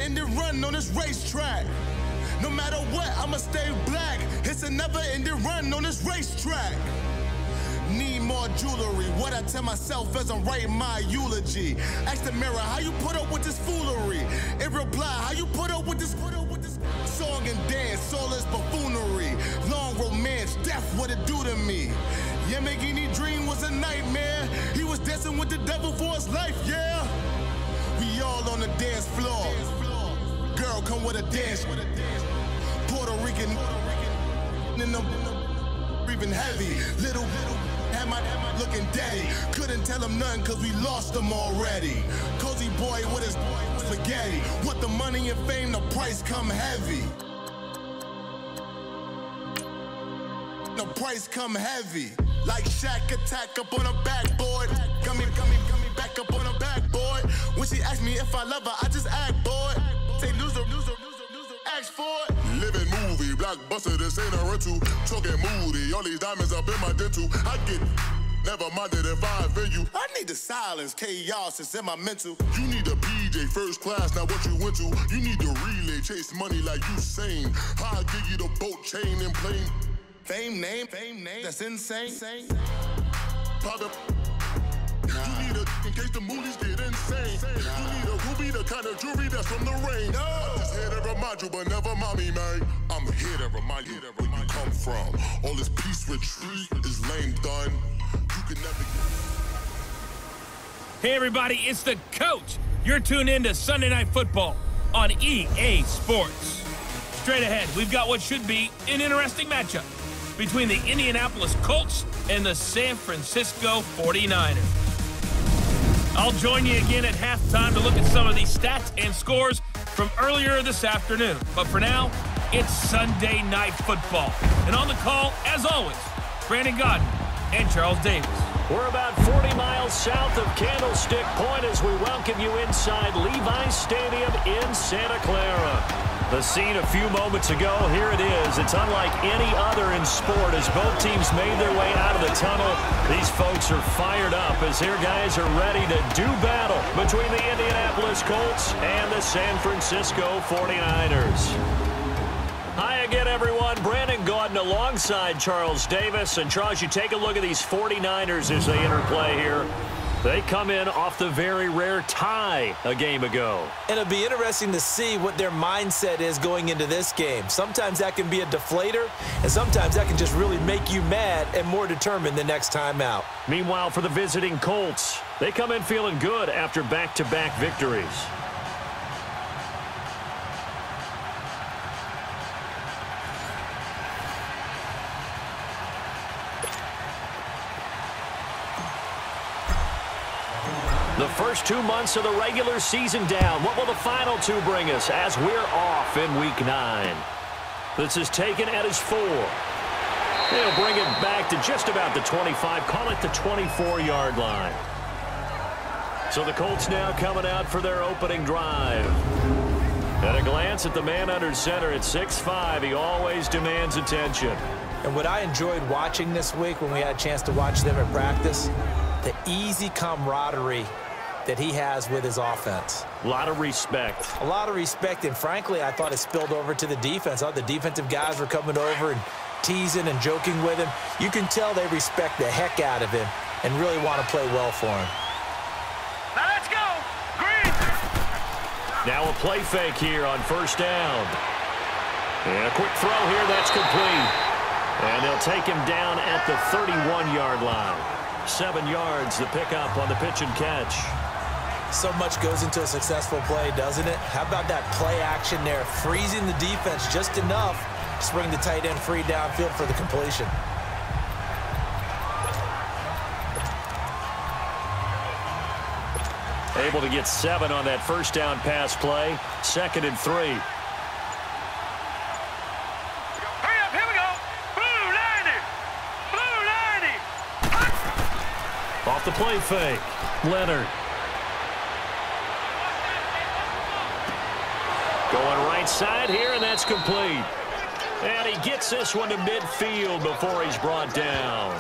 never-ending run on this racetrack. No matter what, I'ma stay black. It's a never-ending run on this racetrack. Need more jewelry, what I tell myself as I'm writing my eulogy. Ask the mirror, how you put up with this foolery? In reply, how you put up with this song and dance, all this buffoonery. Long romance, death, what it do to me? Yamagini dream was a nightmare. He was dancing with the devil for his life, yeah. We all on the dance floor. Girl, come with a dance. Puerto Rican in them breathing heavy. Little had my looking daddy. Couldn't tell him nothing cause we lost him already. Cozy boy with his spaghetti. Want the money and fame, the price come heavy. The price come heavy. Like Shaq attack up on a backboard. Got me back up on a backboard. When she asked me if I love her, I just act bored. Say loser, ask for it. Living movie, blockbuster, this ain't a rental. Talking moody, all these diamonds up in my dental. I get never minded if I offend you. I need the silence, chaos is in my mental. You need a PJ, first class, not what you went to. You need the relay, chase money like you sane. I'll give you the boat, chain, and plane. Fame name, that's insane. Pop up. You need a, in case the movies get insane. You need a ruby, the kind of jewelry that's from the rain. I'm just here to remind you, but never mind me, man. I'm here to remind you where you come from. All this peace retreat is lame done. You can never get... Hey everybody, it's the coach. You're tuned in to Sunday Night Football on EA Sports. Straight ahead, we've got what should be an interesting matchup between the Indianapolis Colts and the San Francisco 49ers. I'll join you again at halftime to look at some of these stats and scores from earlier this afternoon. But for now, it's Sunday Night Football. And on the call, as always, Brandon Godden and Charles Davis. We're about 40 miles south of Candlestick Point as we welcome you inside Levi's Stadium in Santa Clara. The scene a few moments ago, here it is. It's unlike any other in sport as both teams made their way out of the tunnel. These folks are fired up as here guys are ready to do battle between the Indianapolis Colts and the San Francisco 49ers. Hi again, everyone. Brandon Gaudin alongside Charles Davis. And Charles, you take a look at these 49ers as they interplay here. They come in off the very rare tie a game ago. And it'll be interesting to see what their mindset is going into this game. Sometimes that can be a deflator, and sometimes that can just really make you mad and more determined the next time out. Meanwhile, for the visiting Colts, they come in feeling good after back-to-back victories. The first 2 months of the regular season down. What will the final two bring us as we're off in Week 9? This is taken at his 4. They'll bring it back to just about the 25, call it the 24-yard line. So the Colts now coming out for their opening drive. At a glance at the man under center at 6'5", he always demands attention. And what I enjoyed watching this week when we had a chance to watch them at practice, the easy camaraderie that he has with his offense. A lot of respect. A lot of respect, and frankly, I thought it spilled over to the defense. I thought the defensive guys were coming over and teasing and joking with him. You can tell they respect the heck out of him and really want to play well for him. Now let's go! Green! Now a play fake here on first down. And a quick throw here, that's complete. And they'll take him down at the 31-yard line. 7 yards, the pickup on the pitch and catch. So much goes into a successful play, doesn't it? How about that play action there, freezing the defense just enough to bring the tight end free downfield for the completion. Able to get 7 on that first down pass play. 2nd and 3. Hurry up, here we go! Blue 90! Blue 90! Off the play fake. Leonard. Going right side here, and that's complete. And he gets this one to midfield before he's brought down.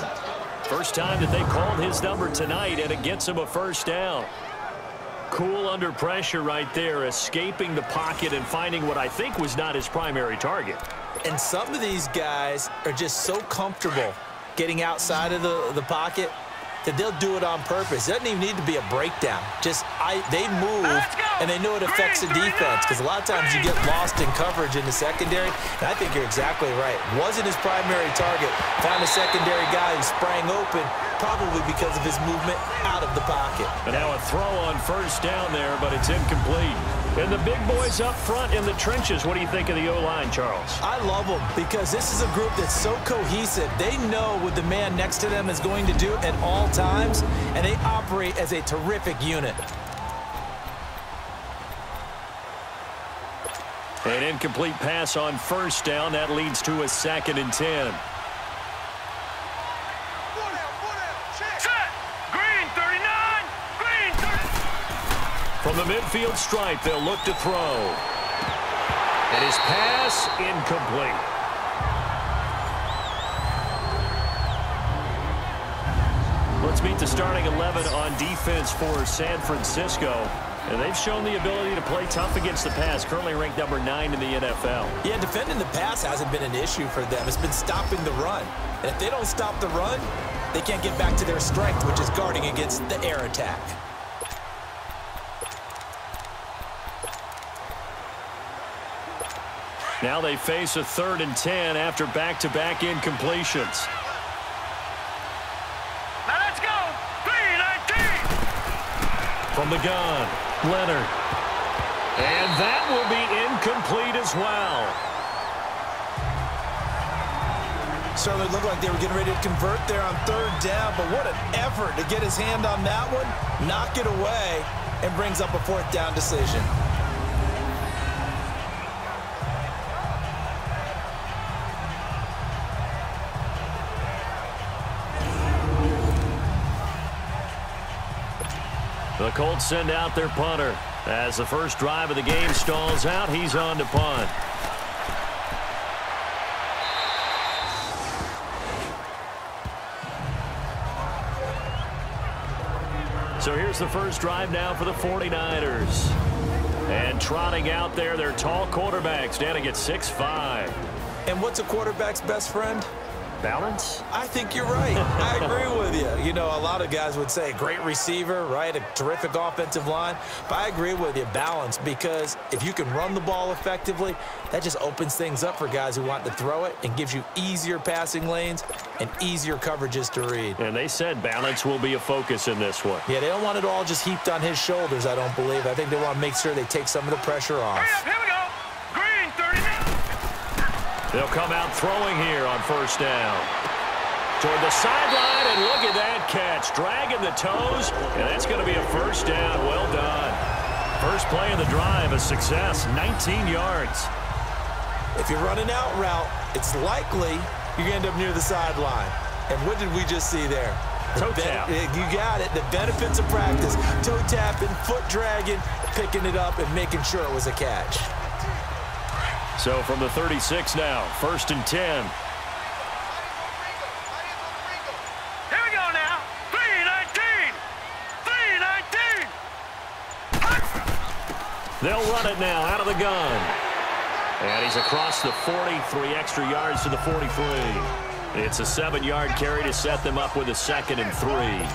First time that they called his number tonight, and it gets him a first down. Cool under pressure right there, escaping the pocket and finding what I think was not his primary target. And some of these guys are just so comfortable getting outside of the pocket that they'll do it on purpose. It doesn't even need to be a breakdown. They move, and they know it affects the defense, because a lot of times you get lost in coverage in the secondary, and I think you're exactly right. Wasn't his primary target. Found a secondary guy who sprang open, probably because of his movement out of the pocket. And now a throw on first down there, but it's incomplete. And the big boys up front in the trenches, what do you think of the O-line, Charles? I love them because this is a group that's so cohesive. They know what the man next to them is going to do at all times, and they operate as a terrific unit. An incomplete pass on first down. That leads to a 2nd and 10. From the midfield stripe, they'll look to throw. And his pass incomplete. Let's meet the starting 11 on defense for San Francisco. And they've shown the ability to play tough against the pass, currently ranked number 9 in the NFL. Yeah, defending the pass hasn't been an issue for them. It's been stopping the run. And if they don't stop the run, they can't get back to their strength, which is guarding against the air attack. Now they face a 3rd and 10 after back-to-back incompletions. Now let's go. 3-19. From the gun, Leonard. And that will be incomplete as well. Certainly looked like they were getting ready to convert there on 3rd down, but what an effort to get his hand on that one, knock it away, and brings up a 4th down decision. The Colts send out their punter. As the first drive of the game stalls out, he's on to punt. So here's the first drive now for the 49ers. And trotting out there, their tall quarterback standing at 6'5". And what's a quarterback's best friend? Balance? I think you're right. I agree with you. You know, a lot of guys would say great receiver, right? A terrific offensive line. But I agree with you, balance, because if you can run the ball effectively, that just opens things up for guys who want to throw it and gives you easier passing lanes and easier coverages to read. And they said balance will be a focus in this one. Yeah, they don't want it all just heaped on his shoulders, I don't believe. I think they want to make sure they take some of the pressure off. Here we go. Green 39. They'll come out throwing here on first down. Toward the sideline, and look at that catch. Dragging the toes, and that's going to be a first down. Well done. First play of the drive, a success, 19 yards. If you're running out route, it's likely you're going to end up near the sideline. And what did we just see there? Toe tap. You got it. The benefits of practice. Toe tapping, foot dragging, picking it up, and making sure it was a catch. So from the 36 now, 1st and 10. Here we go now. 3-19. 3-19. They'll run it now out of the gun. And he's across the 43 extra yards to the 43. It's a 7-yard carry to set them up with a 2nd and 3.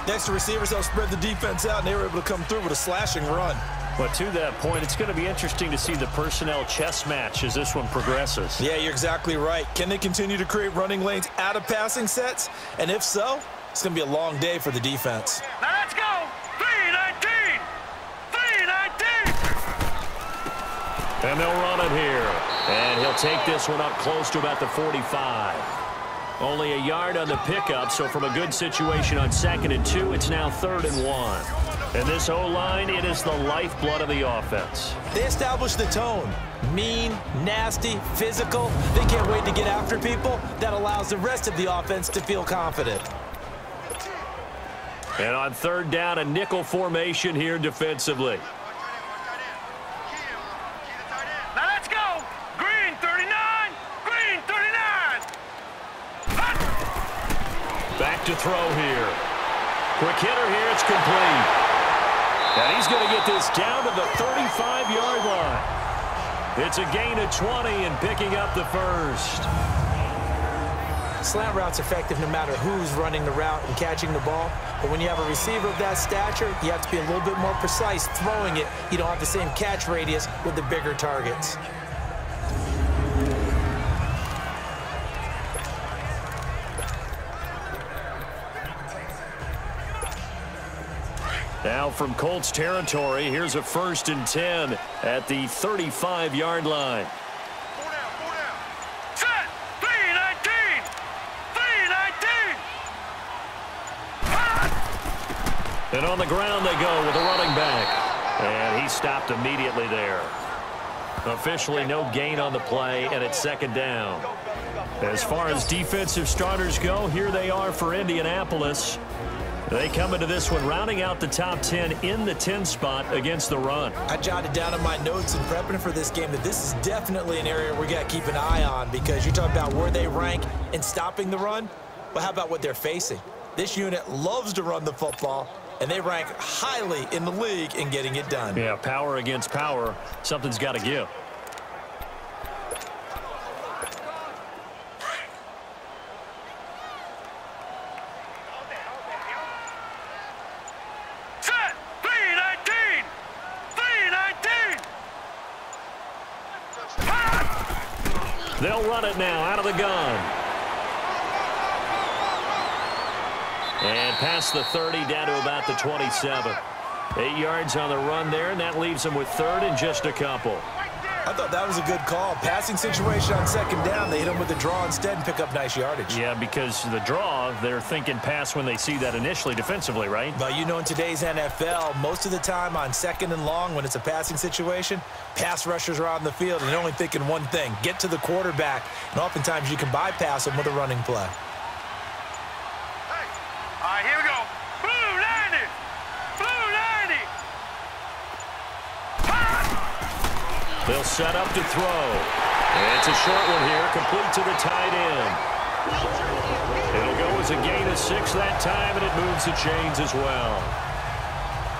Next to receivers, they'll spread the defense out, and they were able to come through with a slashing run. But to that point, it's going to be interesting to see the personnel chess match as this one progresses. Yeah, you're exactly right. Can they continue to create running lanes out of passing sets? And if so, it's going to be a long day for the defense. Now let's go. 3-19. 3-19. And they'll run it here. And he'll take this one up close to about the 45. Only a yard on the pickup, so from a good situation on 2nd and 2, it's now 3rd and 1. And this O-line, it is the lifeblood of the offense. They establish the tone. Mean, nasty, physical. They can't wait to get after people. That allows the rest of the offense to feel confident. And on 3rd down, a nickel formation here defensively. Now let's go. Green 39. Green 39. Back to throw here. Quick hitter here, it's complete. And he's going to get this down to the 35-yard line. It's a gain of 20 and picking up the first. Slant route's effective no matter who's running the route and catching the ball. But when you have a receiver of that stature, you have to be a little bit more precise throwing it. You don't have the same catch radius with the bigger targets. Now from Colts territory, here's a 1st and 10 at the 35-yard line. Set. 3-19. 3-19. And on the ground they go with a running back. And he stopped immediately there. Officially no gain on the play, and it's 2nd down. As far as defensive starters go, here they are for Indianapolis. They come into this one rounding out the top 10 in the 10 spot against the run. I jotted down in my notes in prepping for this game that this is definitely an area we got to keep an eye on, because you talk about where they rank in stopping the run. Well, how about what they're facing? This unit loves to run the football, and they rank highly in the league in getting it done. Yeah, power against power. Something's got to give. Set. 3-19. 3-19. They'll run it now out of the gun. And past the 30 down to about the 27. 8 yards on the run there, and that leaves them with 3rd and just a couple. I thought that was a good call. Passing situation on 2nd down. They hit him with the draw instead and pick up nice yardage. Yeah, because the draw, they're thinking pass when they see that initially defensively, right? But you know, in today's NFL, most of the time on 2nd and long, when it's a passing situation, pass rushers are out in the field and they're only thinking one thing: get to the quarterback. And oftentimes you can bypass them with a running play. All right, here we go. Blue 90. Blue 90. They'll set up to throw. And it's a short one here, complete to the tight end. It'll go as a gain of 6 that time, and it moves the chains as well.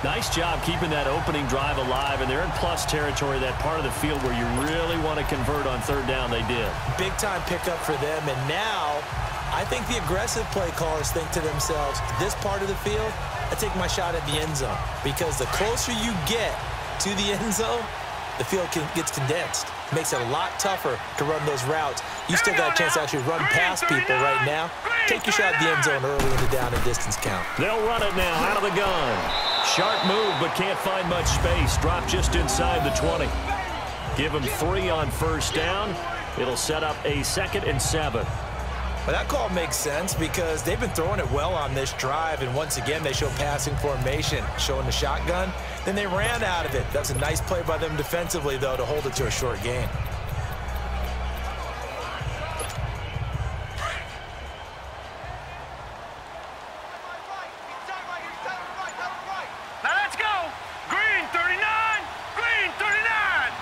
Nice job keeping that opening drive alive, and they're in plus territory, that part of the field where you really want to convert on 3rd down. They did. Big time pickup for them, and now I think the aggressive play callers think to themselves, this part of the field, I take my shot at the end zone, because the closer you get to the end zone, the field gets condensed. It makes it a lot tougher to run those routes. You still got a chance to actually run past people right now. Take your shot at the end zone early in the down and distance count. They'll run it now out of the gun. Sharp move, but can't find much space. Drop just inside the 20. Give them 3 on 1st down. It'll set up a 2nd and 7. Well, that call makes sense because they've been throwing it well on this drive, and once again they show passing formation, showing the shotgun. Then they ran out of it. That's a nice play by them defensively, though, to hold it to a short gain. Now let's go. Green 39. Green 39.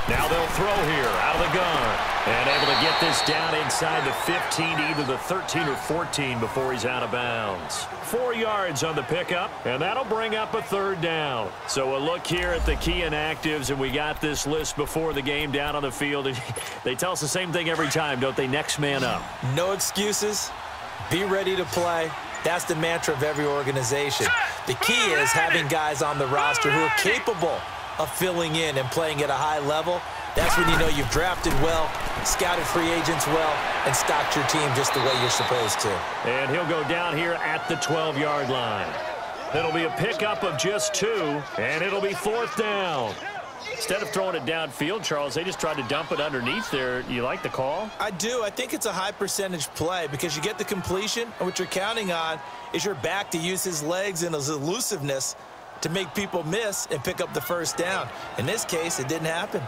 Now they'll throw here out of the gun. And able to get this down inside the 15, either the 13 or 14 before he's out of bounds. 4 yards on the pickup, and that'll bring up a 3rd down. So a look here at the key inactives, and we got this list before the game down on the field. And they tell us the same thing every time, don't they? Next man up. No excuses. Be ready to play. That's the mantra of every organization. The key is having guys on the roster who are capable of filling in and playing at a high level. That's when you know you've drafted well, scouted free agents well, and stocked your team just the way you're supposed to. And he'll go down here at the 12-yard line. It'll be a pickup of just 2, and it'll be 4th down. Instead of throwing it downfield, Charles, they just tried to dump it underneath there. You like the call? I do. I think it's a high percentage play because you get the completion, and what you're counting on is your back to use his legs and his elusiveness to make people miss and pick up the 1st down. In this case, it didn't happen.